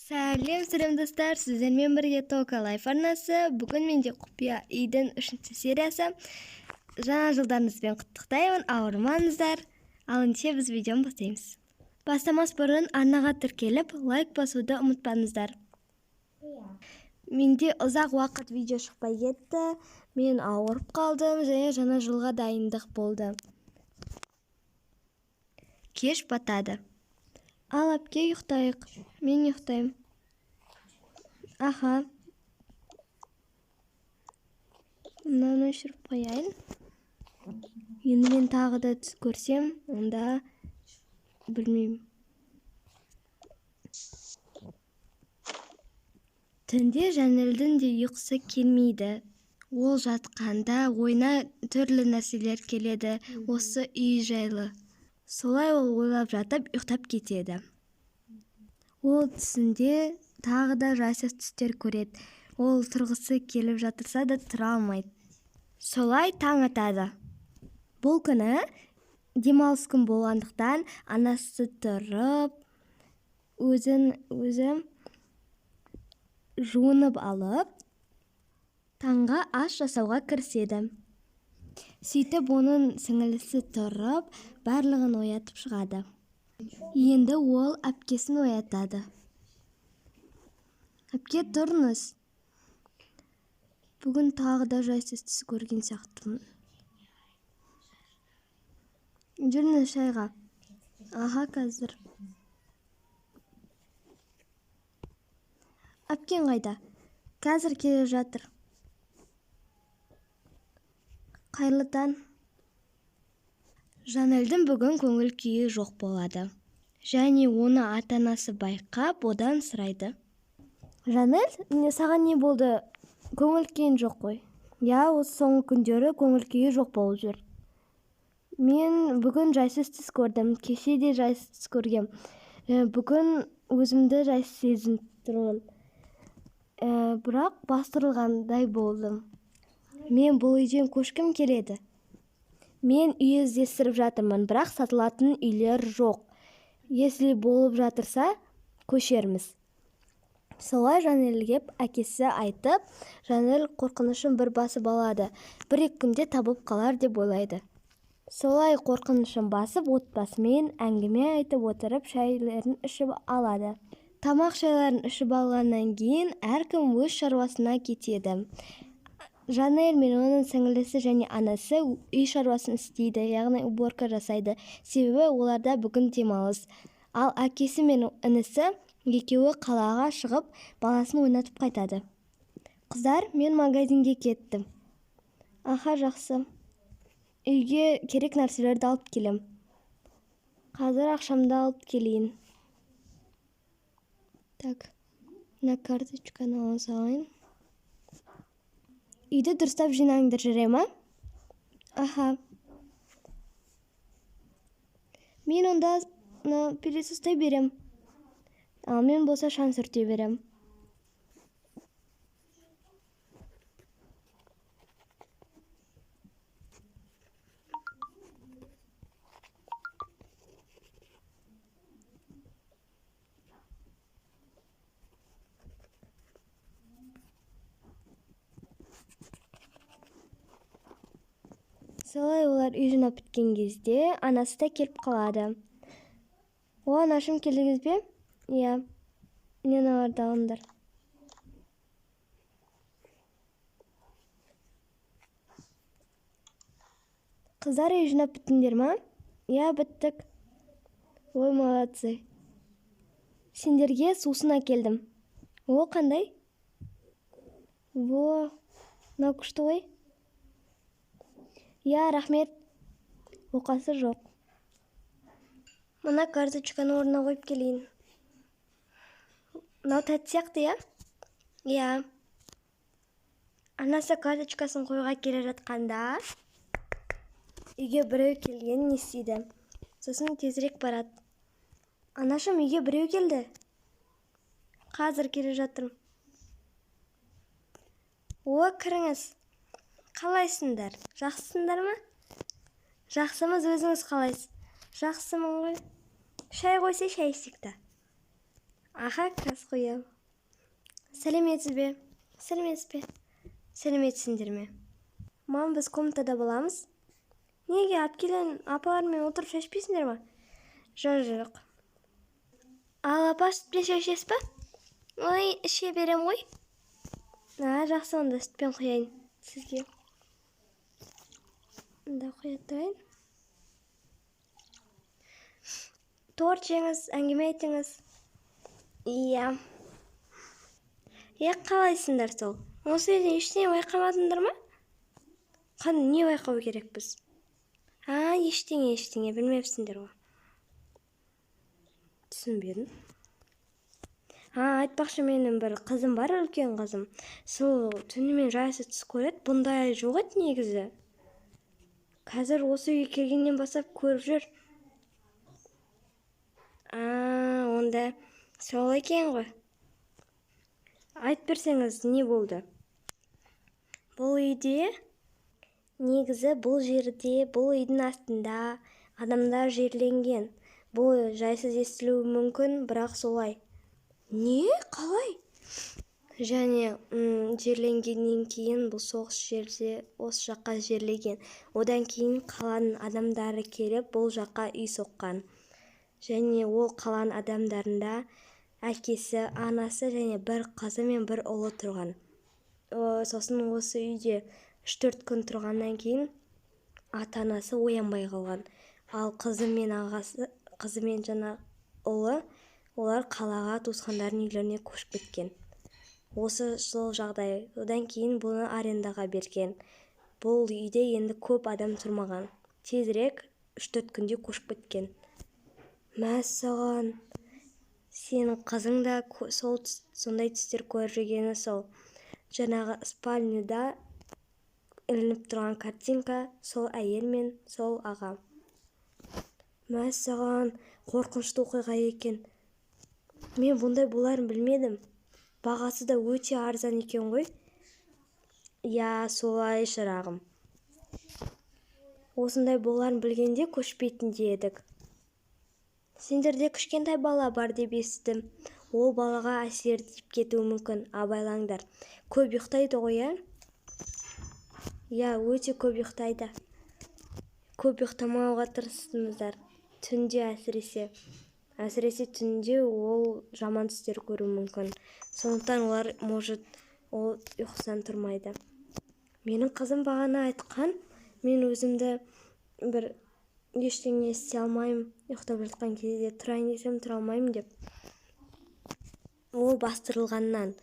Сәлем достар, сіздермен бірге Тока Лайф арнасы. Бүгін менде құпия үйдің 3-ші сериясы. Жаңа жылдарыңызбен құттықтаймын, ауырмаңыздар. Ал ендеше біз видеоны бастаймыз. Бастамас бұрын арнаға тіркеліп, лайк басуды ұмытпаңыздар. Менде ұзақ уақыт видео шықпай кетті. Мен ауырып қалдым және жаңа жылға дайындық болды. Кеш батады. Ал әпке ұйықтайық. Мен ұйықтаймын. Аха. Мынаны өшіріп қояйын. Енді мен тағы да түс көрсем, онда білмеймін. Түнде Жанелдің де ұйқысы келмейді. Ол жатқанда ойына түрлі нәрселер келеді, осы үй жайлы. Солай ол ойлап жатып, ұйықтап кетеді. Ол түсінде тағы да жайсыз түстер көреді. Ол тұрғысы келіп жатырса да тұра алмайды. Солай таң атады. Бұл күні демалыс күн болғандықтан анасы тұрып, өзі жуынып алып, таңға ас жасауға кіріседі. Сөйтіп оның сіңілісі тұрып, барлығын оятып шығады. Енді ол әпкесін оятады. Әпке, тұрыңыз. Бүгін тағы да жайсыз түс көрген сияқтымын. Жүріңіз шайға. Аха, қазір. Әпкен қайда? Қазір келе жатыр. Қайырлы таң. Жанелдің бүгін көңіл күйі жоқ болады. Және оны ата-анасы байқап, одан сұрайды. Жанел, саған не болды? Көңіл күйің жоқ қой. Я, осы соңғы күндері көңіл күйі жоқ болып жүр. Мен бүгін жайсыз түс көрдім. Кеше де жайсыз түс көргем. Бүгін өзімді жайсыз сезініп тұрмын. Бірақ бастырылғандай болдым. Мен бұл үйден көшкім келеді. Мен үй іздестіріп жатырмын, бірақ сатылатын үйлер жоқ. Если болып жатырса, көшерміз. Солай Жанелге әкесі айтып, Жанел қорқынышын бір басып алады. Бір-екі күнде табылып қалар деп ойлайды. Солай қорқынышын басып, отбасымен әңгіме айтып отырып, шайларын ішіп алады. Тамақ шайларын ішіп алғаннан кейін әркім өз шаруасына кетеді. Жанел мен оның сіңілісі және анасы үй шаруасын істейді, яғни уборка жасайды. Себебі оларда бүгін демалыс. Ал әкесі мен інісі екеуі қалаға шығып, баласын ойнатып қайтады. Қыздар, мен магазинге кеттім. Аха, жақсы. Үйге керек нәрселерді алып келем. Қазір ақшамды алып келейін. Так, мына карточканы ала салайын. Үйді дұрыстап жинаңдар, жүре ма? Аха. Мен онда пересустай берем. Ал мен болса шан сүрте берем. Солай олар үй жинап біткен кезде анасы да келіп қалады. О, анашым, келдіңіз бе? Иә, мен аларды алыңдар. Қыздар, үй жинап біттіңдер ма? Иә, біттік. Ой, молодцы. Сендерге сусын әкелдім. О, қандай? Во, мынау күшті ғой. Я, рахмет. Оқасы жоқ. Мына карточканы орнына қойып келейін. Мынау тәтті сияқты, я? Я. Анасы карточкасын қойға келе жатқанда, үйге біреу келгенін естиді. Сосын тезірек барады. Анашым, үйге біреу келді. Қазір келе жатырмын. О, кіріңіз. Қалайсыңдар? Жақсысыңдар ма? Жақсымыз, өзіңіз қалайсыз? Жақсымын ғой. Шай қойса, шай ішсек та. Аха, қазір қоям. Сәлеметсіз бе? Сәлеметсіңдер ме? Мам, біз комнатада боламыз. Неге әпкелен апалармен отырып шашпейсіңдер ма? Жоқ. Ал апа сүтпен шашесіз ба? Ой, іше берем ғой. Жақсы, онда сүтпен қояйын сізге. Да, қоятайын. Торт жеңіз, әңгіме айтыңыз. Иә, қалайсыңдар сол? Осы елде ештеңе байқамадыңдар ма? Не байқау керекпіз? Ештеңе білмепсіңдер ғой. Түсінбедім. Айтпақшы, менің бір қызым бар, үлкен қызым. Сол түнімен жайсыз түс көреді, бұндай жоқ еді негізі. Қазір осы үйге келгеннен бастап көріп жүр. Онда сол екен ғой. Айтып берсеңіз, не болды? Бұл үйде, негізі бұл жерде, бұл үйдің астында адамдар жерленген. Бұл жайсыз естілуі мүмкін, бірақ солай. Не? Қалай? Және жерленгеннен кейін бұл соғыс жерде осы жаққа жерлеген. Одан кейін қаланың адамдары келіп бұл жаққа үй соққан. Және ол қаланың адамдарында әкесі, анасы және бір қызы мен бір ұлы тұрған. Сосын осы үйде 3-4 күн тұрғаннан кейін ата-анасы оянбай қалған. Ал қызы мен жаңа ұлы, олар қалаға туысқандардың үйлеріне көшіп кеткен. Осы сол жағдай. Одан кейін бұны арендаға берген. Бұл үйде енді көп адам тұрмаған. Тезірек 3-4 күнде көшіп кеткен. Мәссаған, сенің қызың да сондай түстер көріп жүргені сол. Жаңағы спальныда ілініп тұрған картинка, сол әйел мен сол аға. Мәссаған, қорқынышты оқиға екен. Мен бұндай боларын білмедім. Бағасы да өте арзан екен ғой. Я, солай шырағым. Осындай боларын білгенде көшпейтін едік. Сендерде кішкентай бала бар деп естідім. Ол балаға әсер тиіп кетуі мүмкін, абайлаңдар. Көп ұйықтайды ғой, Я, өте көп ұйықтайды. Көп ұйықтамауға тырысыңыздар. Түнде әсіресе түнде ол жаман түстер көру мүмкін. Сондықтан олар ол ұйқысынан тұрмайды. Менің қызым бағана айтқан, мен өзімді бір ештеңе істей алмаймын, ұйықтап жатқан кезде тұрайын десем тұра алмаймын деп. Ол бастырылғаннан,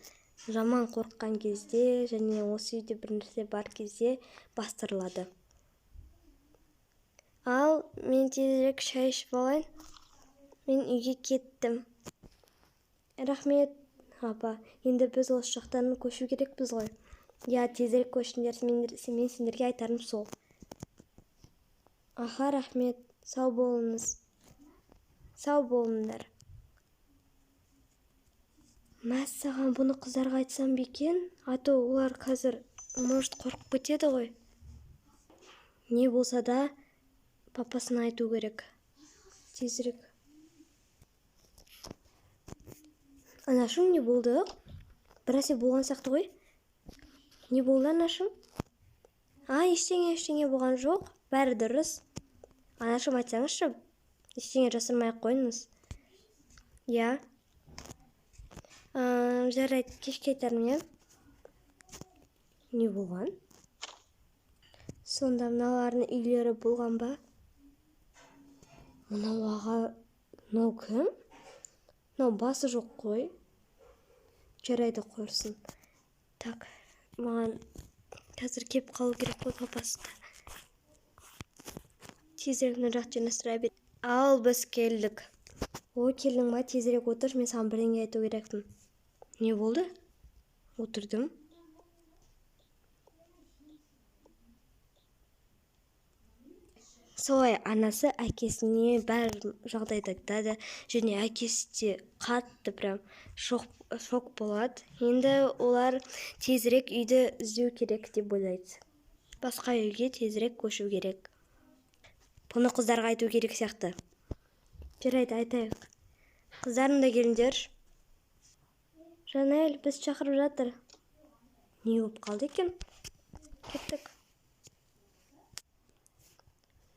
жаман қорыққан кезде және осы үйде бір нәрсе бар кезде бастырылады. Ал мен тезірек шай ішіп алайын. Мен үйге кеттім. Рахмет, апа. Енді біз осы жақтан көшу керекпіз ғой. Я, тезірек көшіңдер, мен сендерге айтарым сол. Аха, рахмет. Сау болыңыз. Сау болыңдар. Мәссаған, бұны қыздарға айтсам бекен, ато олар қазір может қорқып кетеді ғой. Не болса да папасына айту керек. Тезірек. Анашым, не болды? Біресе болған сияқты ғой. Не болды, анашым? Ештеңе болған жоқ. Бәрі дұрыс. Анашым, айтсаңызшы, ештеңе жасырмай қойыңыз. Я. Жарайды, кешке айтармын, Не болған? Сонда мыналардың үйлері болған ба? Мынау аға, мынау кім? Мынау басы жоқ қой. Жарайды, қойырсын. Так, маған қазір кеп қалу керек қой папасында. Тезірек мына жақ жеріне сұра бер. Ал, біз келдік. Келдің ба, тезірек отыр, мен саған бірдеңе айту керекпін. Не болды? Отырдым. Солай анасы әкесіне бәр жағдайды айтады, және әкесі де қатты прям шок болады. Енді олар тезірек үйді іздеу керек деп ойлайды. Басқа үйге тезірек көшу керек. Бұны қыздарға айту керек сияқты. Жарайды, айтайық. Қыздарым да келіңдер. Жанель, біз шақырып жатыр. Не болып қалды екен? Кеттік.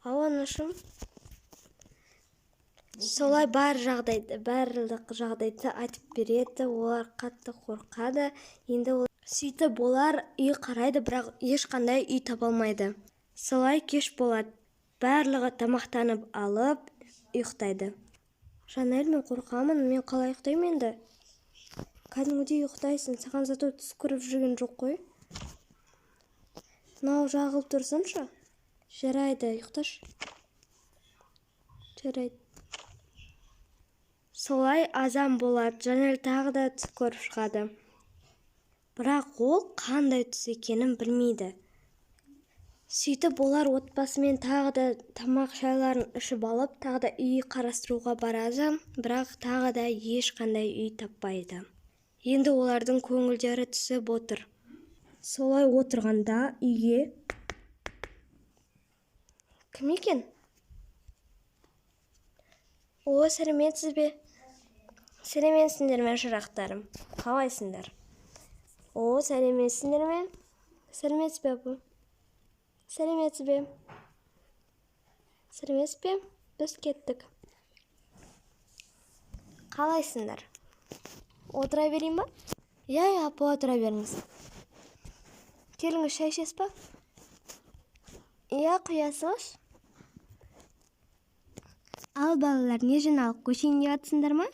Анашым. Солай барлық жағдайды айтып береді, олар қатты қорқады. Енді ол сөйтіп олар үй қарайды, бірақ ешқандай үй таба алмайды. Солай кеш болады. Барлығы тамақтанып алып ұйықтайды. Жанель, мен қорқамын, мен қалай ұйықтаймын енді? Кәдімгідей ұйықтайсың, саған зато түс көріп жүрген жоқ қой. Мынау жағылып тұрсыншы. Жарайды, ұйықташ. Жарайды. Солай азан болады. Жанель тағы да түс көріп шығады. Бірақ ол қандай түс екенін білмейді. Сөйтіп олар отбасымен тағы да тамақ шайларын ішіп алып, тағы да үй қарастыруға барады, бірақ тағы да ешқандай үй таппайды. Енді олардың көңілдері түсіп отыр. Солай отырғанда үйге кім екен? Сәлеметсіз бе? Сәлеметсіңдер ме, шырақтарым? Қалайсыңдар? Сәлеметсіңдер ме? Сәлеметсіз бе, апа? Сәлеметсіз бе? Сәлеметсіз бе? Біз кеттік. Қалайсыңдар? Отыра берейін ба? Иә, апа, отыра беріңіз. Келіңіз, шай ішесіз ба? Иә, құясыз. Ал балалар, не жиналып көшейін деп жатсыңдар ма?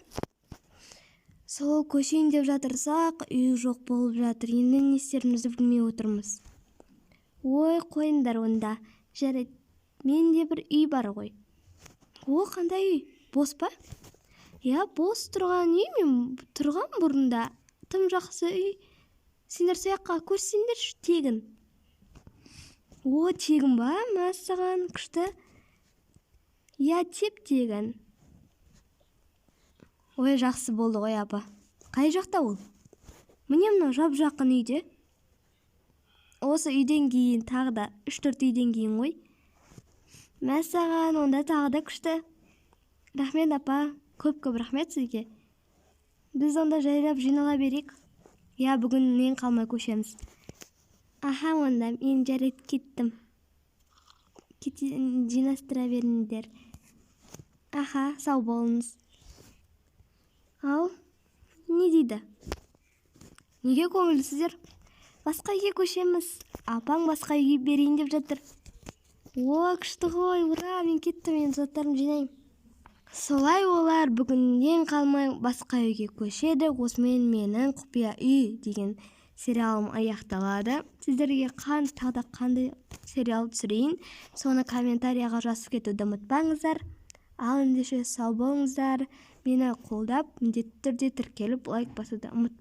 Сол көшейін деп жатырсақ, үй жоқ болып жатыр. Енді не істерімізді білмей отырмыз. Қойыңдар онда. Жарайды. Менде бір үй бар ғой. Қандай үй? Бос па? Иә, бос тұрған үй, мен тұрған бұрында. Тым жақсы үй. Сендер сояққа көшсеңдерші, тегін. Тегін ба? Мәссаған, күшті. Я теп-тегін. Жақсы болды ғой, апа. Қай жақта ол? Міне мынау жап-жақын үйде. Осы үйден кейін тағы да 3-4 үйден кейін ғой. Мәссаған, онда тағы да күшті. Рахмет, апа. Көп-көп рахмет сізге. Біз онда жайлап жинала берейік. Я, бүгіннен қалмай көшеміз. Онда мен жарайды кеттім. Жинастыра беріңдер. Сау болыңыз. Ал, не дейді? Неге көңілсіздер? Басқа үйге көшеміз. Апаң басқа үйге берейін деп жатыр. Күшті ғой, ура, мен кеттім, мен заттарым жинайым. Солай олар бүгіннен қалмай басқа үйге көшеді. Осымен менің құпия үй деген сериалым аяқталады. Сіздерге қандай сериал түсірейін, соны комментарияға жазып кетуді ұмытпаңыздар. Ал ендеше сау болыңыздар. Мені қолдап, міндетті түрде тіркеліп лайк басуды ұмытпаңыздар.